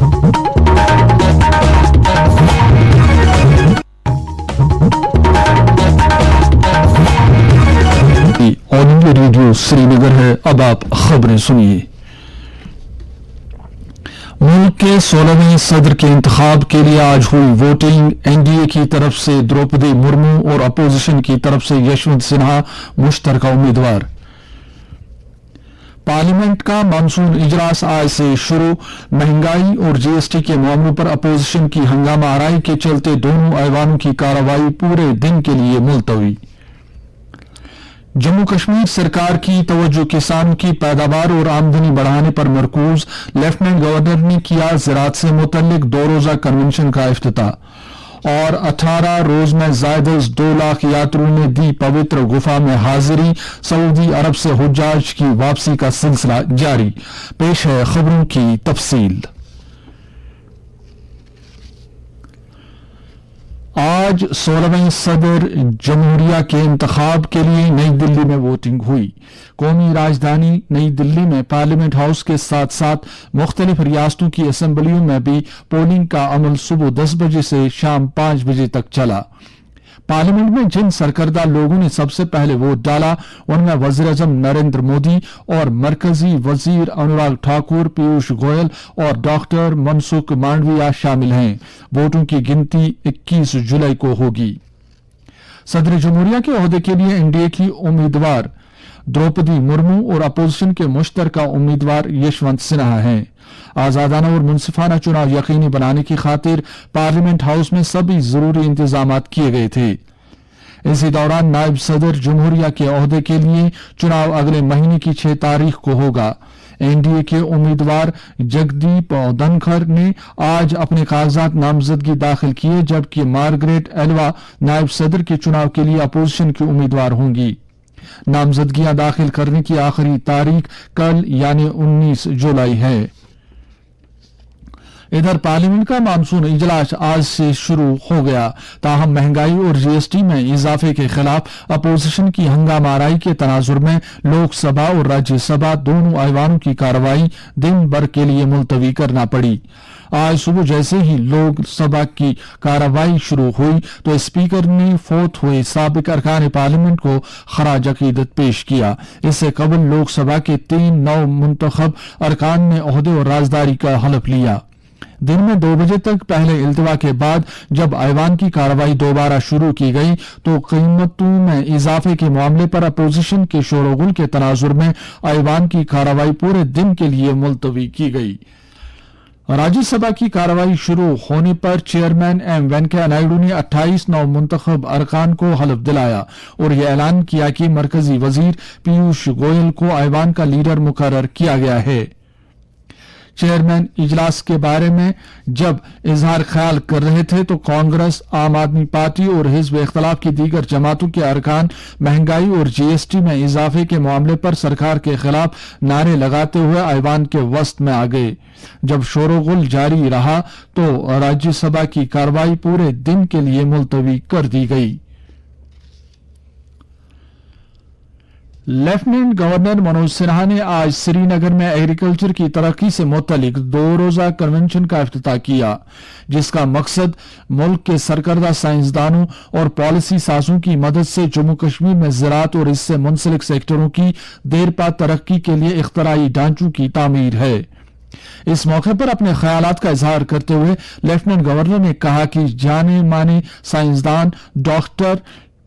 All India radio Srinagar है। अब आप खबरें सुनिए। मुल्क के 16वें सदर के इंतखाब के लिए आज हुई वोटिंग। एनडीए की तरफ से द्रौपदी मुर्मू और अपोजिशन की तरफ से यशवंत सिन्हा मुश्तरका उम्मीदवार। पार्लियामेंट का मानसून इजलास आज से शुरू। महंगाई और जीएसटी के मामलों पर अपोजिशन की हंगामा आराई के चलते दोनों ऐवानों की कार्रवाई पूरे दिन के लिए मुलतवी। जम्मू कश्मीर सरकार की तवज्जो किसानों की पैदावार और आमदनी बढ़ाने पर मरकूज। लेफ्टिनेंट गवर्नर ने किया ज़राअत से मुतल्लिक 2 रोज़ा कन्वेंशन का इफ्तिताह। और 18 रोज में ज़ायद 2 लाख यात्रियों ने दी पवित्र गुफा में हाजिरी। सऊदी अरब से हुज्जाज की वापसी का सिलसिला जारी। पेश है खबरों की तफसील। आज 16वें सदर जमहूरिया के इंतखाब के लिए नई दिल्ली में वोटिंग हुई। कौमी राजधानी नई दिल्ली में पार्लियामेंट हाउस के साथ साथ मुख्तलिफ रियासतों की असेंबलियों में भी पोलिंग का अमल सुबह 10 बजे से शाम 5 बजे तक चला। पार्लियामेंट में जिन सरकर्दा लोगों ने सबसे पहले वोट डाला उनमें वज़ीर-ए-आज़म नरेंद्र मोदी और मरकजी वजीर अनुराग ठाकुर, पीयूष गोयल और डॉक्टर मनसुख मांडविया शामिल हैं। वोटों की गिनती 21 जुलाई को होगी। सदर जमहूरिया के ओहदे के लिए एनडीए की उम्मीदवार द्रौपदी मुर्मू और अपोजिशन के मुश्तरका उम्मीदवार यशवंत सिन्हा हैं। आजादाना और मुनसिफाना चुनाव यकीनी बनाने की खातिर पार्लियामेंट हाउस में सभी जरूरी इंतजाम किए गए थे। इसी दौरान नायब सदर जमहूरिया के ओहदे के लिए चुनाव अगले महीने की 6 तारीख को होगा। एनडीए के उम्मीदवार जगदीप धनखड़ ने आज अपने कागजात नामजदगी दाखिल किए, जबकि मार्गरेट एल्वा नायब सदर के चुनाव के लिए अपोजिशन की उम्मीदवार होंगी। नामजदगियां दाखिल करने की आखिरी तारीख कल यानी 19 जुलाई है। इधर पार्लियामेंट का मानसून इजलास आज से शुरू हो गया। ताहम महंगाई और जीएसटी में इजाफे के खिलाफ अपोजिशन की हंगामाराई के तनाजुर में लोकसभा और राज्यसभा दोनों ऐवानों की कार्रवाई दिन भर के लिए मुलतवी करना पड़ी। आज सुबह जैसे ही लोकसभा की कार्रवाई शुरू हुई तो स्पीकर ने फोत हुए साबिक अरकान पार्लियामेंट को खराज अकीदत पेश किया। इससे कबल लोकसभा के 3 नव मुंतखब अरकान ने ओहदे और राजदारी का हलफ लिया। दिन में 2 बजे तक पहले इल्तिवा के बाद जब ऐवान की कार्रवाई दोबारा शुरू की गई तो कीमतों में इजाफे के मामले पर अपोजिशन के शोरगुल के तनाजुर में ऐवान की कार्रवाई पूरे दिन के लिए मुलतवी की गई। राज्यसभा की कार्रवाई शुरू होने पर चेयरमैन एम वेंकैया नायडू ने 28 नौ मुंतखब अरकान को हलफ दिलाया और यह ऐलान किया कि मरकजी वजीर पीयूष गोयल को ऐवान का लीडर मुकर्रर किया गया है। चेयरमैन इजलास के बारे में जब इजहार ख्याल कर रहे थे तो कांग्रेस, आम आदमी पार्टी और हिज़्ब इख्तिलाफ की दीगर जमातों के अरकान महंगाई और जीएसटी में इजाफे के मामले पर सरकार के खिलाफ नारे लगाते हुए ऐवान के वसत में आ गए। जब शोरगुल जारी रहा तो राज्यसभा की कार्रवाई पूरे दिन के लिए मुलतवी कर दी गई। लेफ्टिनेंट गवर्नर मनोज सिन्हा ने आज श्रीनगर में एग्रीकल्चर की तरक्की से मुतल्लिक 2 रोज़ा कन्वेंशन का इफ्तिताह किया, जिसका मकसद मुल्क के सरकर्दा साइंसदानों और पॉलिसी साजों की मदद से जम्मू कश्मीर में ज़राअत और इससे मुंसलिक सेक्टरों की देरपा तरक्की के लिए इख्तराई ढांचों की तामीर है। इस मौके पर अपने ख्यालात का इजहार करते हुए लेफ्टिनेंट गवर्नर ने कहा कि जाने माने साइंसदान डॉक्टर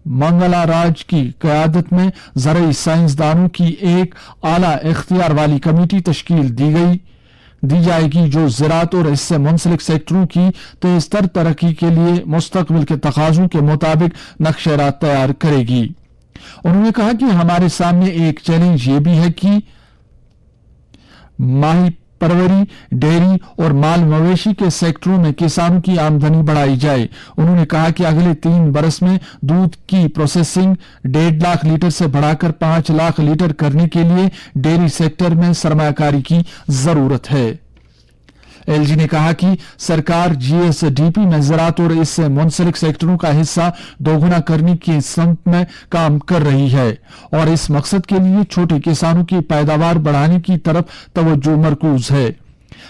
मंगला राज की क़यादत में ज़राई साइंसदानों की एक आला इख्तियार वाली कमेटी तश्कील दी जाएगी जो ज़राअत और इससे मुंसलिक सेक्टरों की तेज़तर तरक्की के लिए मुस्तक़बिल के तकाज़ों के मुताबिक नक्शे-राह तैयार करेगी। उन्होंने कहा कि हमारे सामने एक चैलेंज ये भी है कि माही परवरी, डेयरी और माल मवेशी के सेक्टरों में किसानों की आमदनी बढ़ाई जाए। उन्होंने कहा कि अगले 3 बरस में दूध की प्रोसेसिंग 1.5 लाख लीटर से बढ़ाकर 5 लाख लीटर करने के लिए डेयरी सेक्टर में सरमायाकारी की जरूरत है। एलजी ने कहा कि सरकार जीएसडीपी में ज़राअत और इससे मुंसलिक सेक्टरों का हिस्सा दोगुना करने की समत में काम कर रही है और इस मकसद के लिए छोटे किसानों की पैदावार बढ़ाने की तरफ तवज्जो मरकूज है।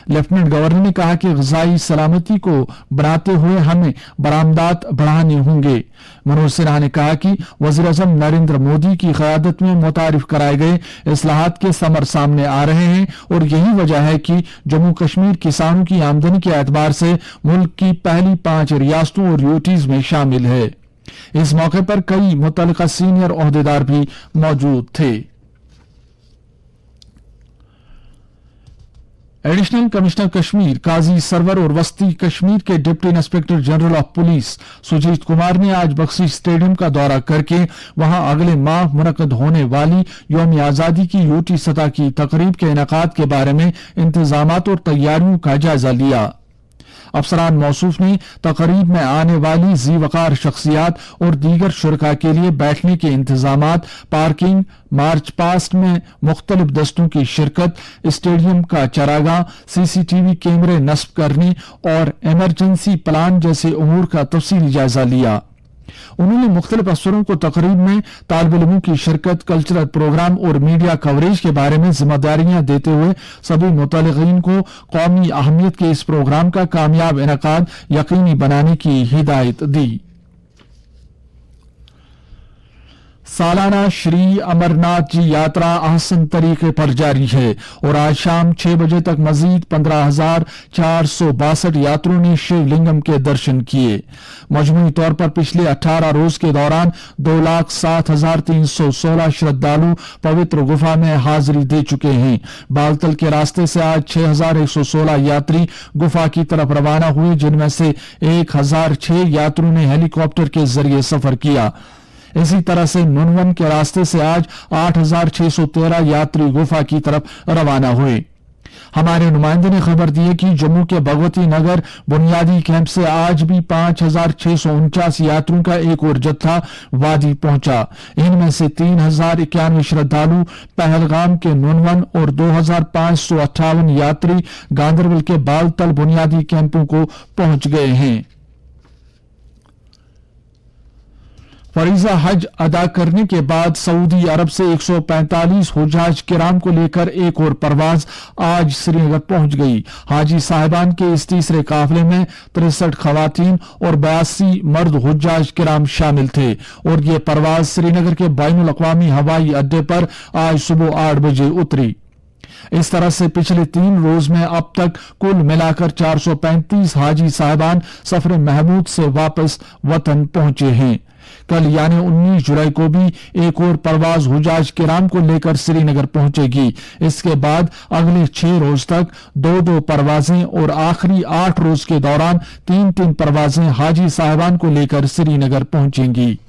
लेफ्टिनेंट गवर्नर ने कहा कि ग़िज़ाई सलामती को बनाते हुए हमें बरामदात बढ़ाने होंगे। मनोज सिन्हा ने कहा कि वज़ीर-ए-आज़म नरेंद्र मोदी की क़यादत में मुतारिफ कराए गए इस्लाहात के समर सामने आ रहे हैं और यही वजह है कि जम्मू कश्मीर किसानों की आमदनी के एतबार से मुल्क की पहली 5 रियासतों और यूटीज में शामिल है। इस मौके पर कई मुतल्लिका सीनियर ओहदेदार भी मौजूद थे। एडिशनल कमिश्नर कश्मीर काजी सरवर और वस्ती कश्मीर के deputy inspector general of police Sujit Kumar ने आज बख्शी स्टेडियम का दौरा करके वहां अगले माह मुनक्कद होने वाली यौम आजादी की यूटी सतह की तकरीब के इनेकाद के बारे में इंतजामात और तैयारियों का जायजा लिया। अफसरान मौसूफ ने तकरीब में आने वाली ज़ी-वक़ार शख्सियात और दीगर शुरका के लिए बैठने के इंतजामात, पार्किंग, मार्च पास्ट में मुख्तलिफ दस्तों की शिरकत, स्टेडियम का चरागाह, सीसीटीवी कैमरे नस्ब करने और इमरजेंसी प्लान जैसे उमूर का तफसीली जायजा लिया। उन्होंने मुख्तलिफ अफसरों को तकरीब में तालिब इल्मों की शिरकत, कल्चरल प्रोग्राम और मीडिया कवरेज के बारे में जिम्मेदारियां देते हुए सभी मुतल्लिकीन को कौमी अहमियत के इस प्रोग्राम का कामयाब इनेकाद यकीनी बनाने की हिदायत दी। सालाना श्री अमरनाथ जी यात्रा आसान तरीके पर जारी है और आज शाम 6 बजे तक मजीद 15,462 यात्रियों ने शिवलिंगम के दर्शन किए। मजमूई तौर पर पिछले 18 रोज के दौरान 2,07,316 श्रद्धालु पवित्र गुफा में हाजिरी दे चुके हैं। बालतल के रास्ते से आज 6,116 यात्री गुफा की तरफ रवाना हुए, जिनमें से 1,006 यात्रियों ने हेलीकॉप्टर के जरिए सफर किया। इसी तरह से नुनवन के रास्ते से आज 8,613 यात्री गुफा की तरफ रवाना हुए। हमारे नुमाइंदे ने खबर दी है कि जम्मू के भगवती नगर बुनियादी कैंप से आज भी 5,649 यात्रियों का एक और जत्था वादी पहुंचा। इनमें से 3,091 श्रद्धालु पहलगाम के नुनवन और 2,558 यात्री गांदरबल के बालतल बुनियादी कैंपों को पहुंच गए हैं। फरीजा हज अदा करने के बाद सऊदी अरब से 145 हुज्जाज किराम को लेकर एक और परवाज आज श्रीनगर पहुंच गई। हाजी साहिबान के इस तीसरे काफिले में 63 खवातीन और 82 मर्द हुज्जाज किराम शामिल थे और ये परवाज श्रीनगर के बैनुल अक़वामी हवाई अड्डे पर आज सुबह 8 बजे उतरी। इस तरह से पिछले 3 रोज में अब तक कुल मिलाकर 435 हाजी साहिबान सफर महमूद से वापस वतन पहुंचे हैं। कल यानी 19 जुलाई को भी एक और परवाज हुज्जाज किराम को लेकर श्रीनगर पहुंचेगी। इसके बाद अगले 6 रोज तक 2-2 परवाजें और आखिरी 8 रोज के दौरान 3-3 परवाजें हाजी साहिबान को लेकर श्रीनगर पहुंचेंगी।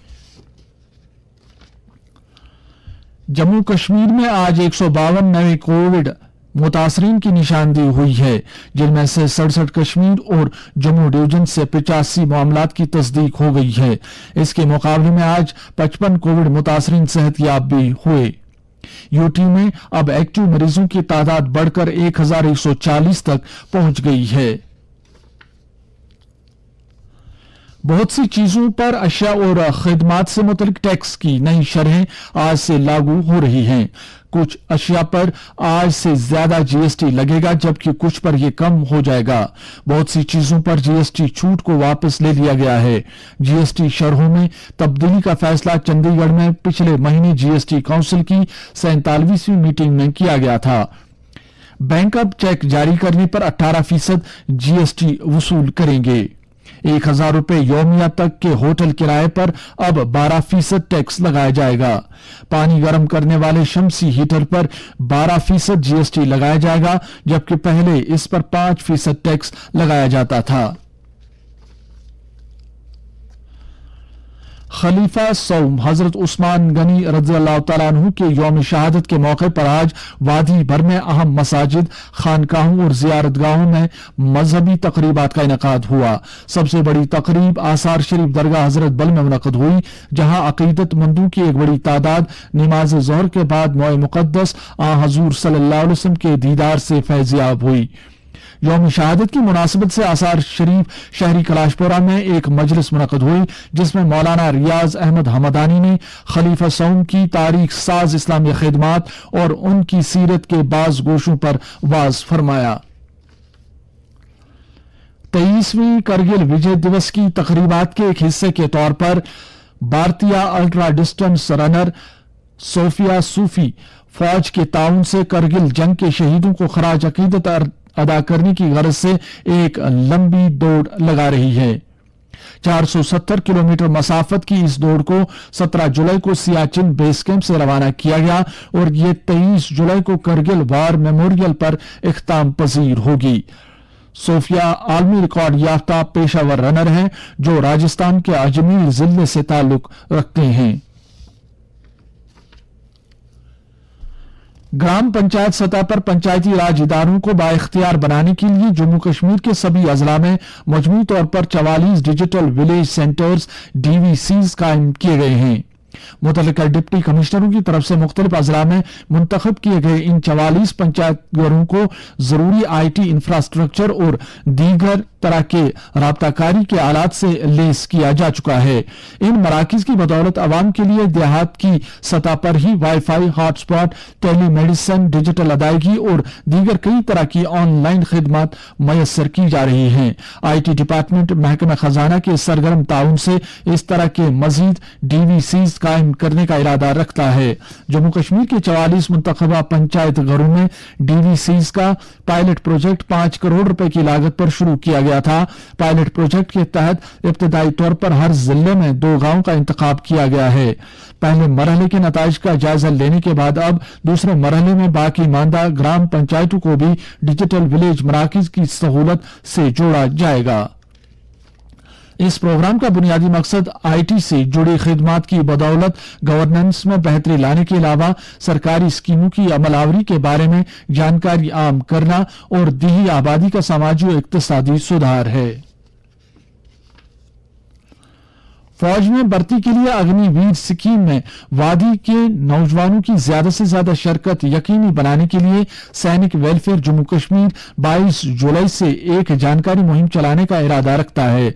जम्मू कश्मीर में आज 152 नए कोविड मुतासरीन की निशानदेही हुई है, जिनमें से 67 कश्मीर और जम्मू डिवीजन से 85 मामलात की तस्दीक हो गई है। इसके मुकाबले में आज 55 कोविड मुतासरीन सेहतयाब भी हुए। यूटी में अब एक्टिव मरीजों की तादाद बढ़कर 1,140 तक पहुंच गई है। बहुत सी चीजों पर अशिया और खिदमात से मुतल्लिक टैक्स की नई शरहें आज से लागू हो रही हैं। कुछ अशिया पर आज से ज्यादा जीएसटी लगेगा, जबकि कुछ पर यह कम हो जाएगा। बहुत सी चीजों पर जीएसटी छूट को वापस ले लिया गया है। जीएसटी शरहों में तब्दीली का फैसला चंडीगढ़ में पिछले महीने जीएसटी काउंसिल की 47वीं मीटिंग में किया गया था। बैंक अब चेक जारी करने पर 18% जीएसटी वसूल करेंगे। 1,000 रुपए यौमिया तक के होटल किराए पर अब 12% टैक्स लगाया जाएगा। पानी गर्म करने वाले शमसी हीटर पर 12% जीएसटी लगाया जाएगा, जबकि पहले इस पर 5% टैक्स लगाया जाता था। खलीफा सौम हजरत उस्मान गनी रज़ियल्लाहु तआला अन्हु के यौम शहादत के मौके पर आज वादी भर में अहम मसाजिद, खानकाहों और जियारतगाहों में मजहबी तकरीबात का इनेकाद हुआ। सबसे बड़ी तकरीब आसार शरीफ दरगाह हजरत बल में मुनक़द हुई, जहां अकीदतमंदों की एक बड़ी तादाद नमाज ज़ोहर के बाद मौए मुक़द्दस हजूर सल्लल्लाहु अलैहि वसल्लम के दीदार से फैज़याब हुई। यौम शहादत की मुनासिबत से आसार शरीफ शहरी कलाशपुरा में एक मजलिस मुनक़द हुई, जिसमें मौलाना रियाज अहमद हमदानी ने खलीफा सौम की तारीख साज इस्लामी खिदमात और उनकी सीरत के बाज गोशों पर वाज फरमाया। 23वीं करगिल विजय दिवस की तकरीबात के एक हिस्से के तौर पर भारतीय अल्ट्रा डिस्टेंस रनर सोफिया सूफी फौज के ताउन से करगिल जंग के शहीदों को खराज अकीदत अदा करने की गरज से एक लंबी दौड़ लगा रही है। 470 किलोमीटर मसाफत की इस दौड़ को 17 जुलाई को सियाचिन बेस कैंप से रवाना किया गया और ये 23 जुलाई को करगिल वार मेमोरियल पर इख्ताम पजीर होगी। सोफिया आलमी रिकॉर्ड याफ्ता पेशावर रनर हैं जो राजस्थान के अजमेर जिले से ताल्लुक रखते हैं। ग्राम पंचायत सतह पर पंचायती राज इदारों को बाइख्तियार बनाने के लिए जम्मू कश्मीर के सभी अजला में मजमूई तौर पर 44 डिजिटल विलेज सेंटर्स DVCs कायम किए गए हैं। मुतल्लिका डिप्टी कमिश्नरों की तरफ से मुख्तलिफ अजला में मुंतखब किए गए इन 44 पंचायत घरों को जरूरी IT इंफ्रास्ट्रक्चर और दीगर तरह के राब्ताकारी के आलात से लेस किया जा चुका है। इन मराकिज की बदौलत अवाम के लिए देहात की सतह पर ही वाईफाई, हॉटस्पॉट, टेलीमेडिसिन, डिजिटल अदायगी और दीगर कई तरह की ऑनलाइन खिदमत मयसर की जा रही हैं। IT डिपार्टमेंट महकमा खजाना के सरगर्म ताउन से इस तरह के मजीद DVCs कायम करने का इरादा रखता है। जम्मू कश्मीर के 44 मुंतखबा पंचायत घरों में DVCs का पायलट प्रोजेक्ट 5 करोड़ रुपए की लागत पर शुरू किया गया था। पायलट प्रोजेक्ट के तहत इब्तदाई तौर पर हर जिले में 2 गांवों का इंतखाब किया गया है। पहले मरहले के नताइज का जायजा लेने के बाद अब दूसरे मरहले में बाकी मानदा ग्राम पंचायतों को भी डिजिटल विलेज मराकिज की सहूलत से जोड़ा जाएगा। इस प्रोग्राम का बुनियादी मकसद IT से जुड़ी खिदमात की बदौलत गवर्नेंस में बेहतरी लाने के अलावा सरकारी स्कीमों की अमलावरी के बारे में जानकारी आम करना और देही आबादी का समाजी और इक्तिसादी सुधार है। फौज में भर्ती के लिए अग्निवीर स्कीम में वादी के नौजवानों की ज्यादा से ज्यादा शिरकत यकीनी बनाने के लिए सैनिक वेलफेयर जम्मू कश्मीर 22 जुलाई से एक जानकारी मुहिम चलाने का इरादा रखता है।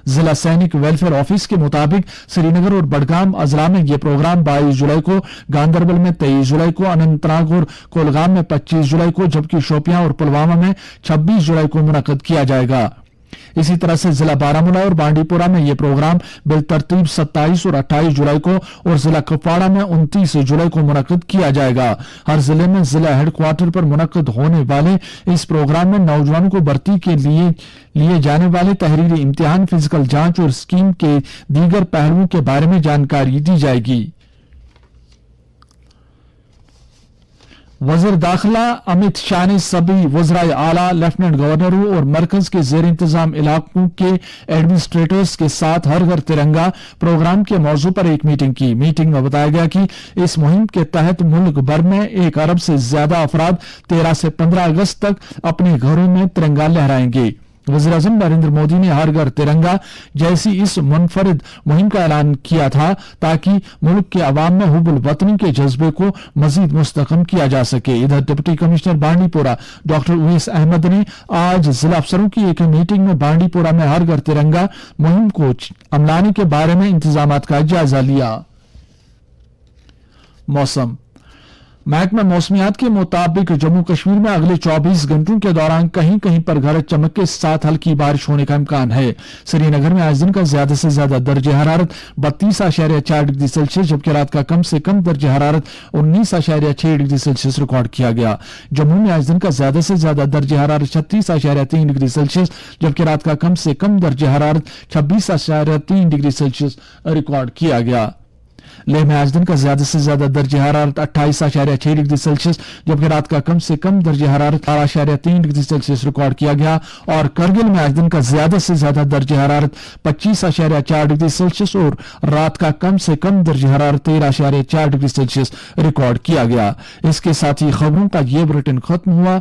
जिला सैनिक वेलफेयर ऑफिस के मुताबिक श्रीनगर और बडगाम अजला में यह प्रोग्राम 22 जुलाई को, गांदरबल में 23 जुलाई को, अनंतनाग और कोलगाम में 25 जुलाई को, जबकि शोपियां और पुलवामा में 26 जुलाई को मुनक्कद किया जाएगा। इसी तरह से जिला बारामूला और बांडीपुरा में यह प्रोग्राम बिलतरतीब 27 और 28 जुलाई को और जिला कुपवाड़ा में 29 जुलाई को मुनक्कद किया जाएगा। हर जिले में जिला हेडक्वार्टर पर मुनक्कद होने वाले इस प्रोग्राम में नौजवानों को भर्ती के लिए जाने वाले तहरीरी इम्तिहान, फिजिकल जांच और स्कीम के दीगर पहलुओं के बारे में जानकारी दी जाएगी। वज़ीर दाखिला अमित शाह ने सभी वज़राए आला, लेफ्टिनेंट गवर्नरों और मरकज के जेर इंतजाम इलाकों के एडमिनिस्ट्रेटर्स के साथ हर घर तिरंगा प्रोग्राम के मौजू पर एक मीटिंग की। मीटिंग में बताया गया कि इस मुहिम के तहत मुल्क भर में 1 अरब से ज्यादा अफराद 13 से 15 अगस्त तक अपने घरों में तिरंगा लहराएंगे। वज़ीर-ए-आज़म नरेंद्र मोदी ने हर घर तिरंगा जैसी इस मुनफरिद मुहिम का ऐलान किया था ताकि मुल्क के अवाम में हुब्बुल वतनी के जज्बे को मजीद मुस्तहकम किया जा सके। इधर deputy commissioner Bandipora doctor Uwais Ahmad ने आज जिला अफसरों की एक मीटिंग में बांडीपुरा में हर घर तिरंगा मुहिम को अमलाने के बारे में इंतजामात का जायजा लिया। मौसम महकमा मौसमियात के मुताबिक जम्मू कश्मीर में अगले 24 घंटों के दौरान कहीं कहीं पर गरज चमक के साथ हल्की बारिश होने का इम्कान है। श्रीनगर में आज दिन का ज्यादा से ज्यादा दर्जे हरारत 32.4 डिग्री सेल्सियस, जबकि रात का कम से कम दर्जे हरारत 19.6 डिग्री सेल्सियस रिकॉर्ड किया गया। जम्मू में आज दिन का ज्यादा से ज्यादा दर्जे हरारत 36.3 डिग्री सेल्सियस, जबकि रात का कम से कम दर्जे हरारत 26.3 डिग्री सेल्सियस रिकॉर्ड किया गया। लेह में आज दिन का ज्यादा से ज्यादा दर्जे हरारत 28.6 डिग्री सेल्सियस, जबकि रात का कम से कम दर्जे हरारत 18.3 डिग्री सेल्सियस रिकॉर्ड किया गया। और करगिल में आज दिन का ज्यादा से ज्यादा दर्जे हरारत 25.4 डिग्री सेल्सियस और रात का कम से कम दर्जे हरारत 13.4 डिग्री सेल्सियस रिकॉर्ड किया गया। इसके साथ ही खबरों का ये बुलेटिन खत्म हुआ।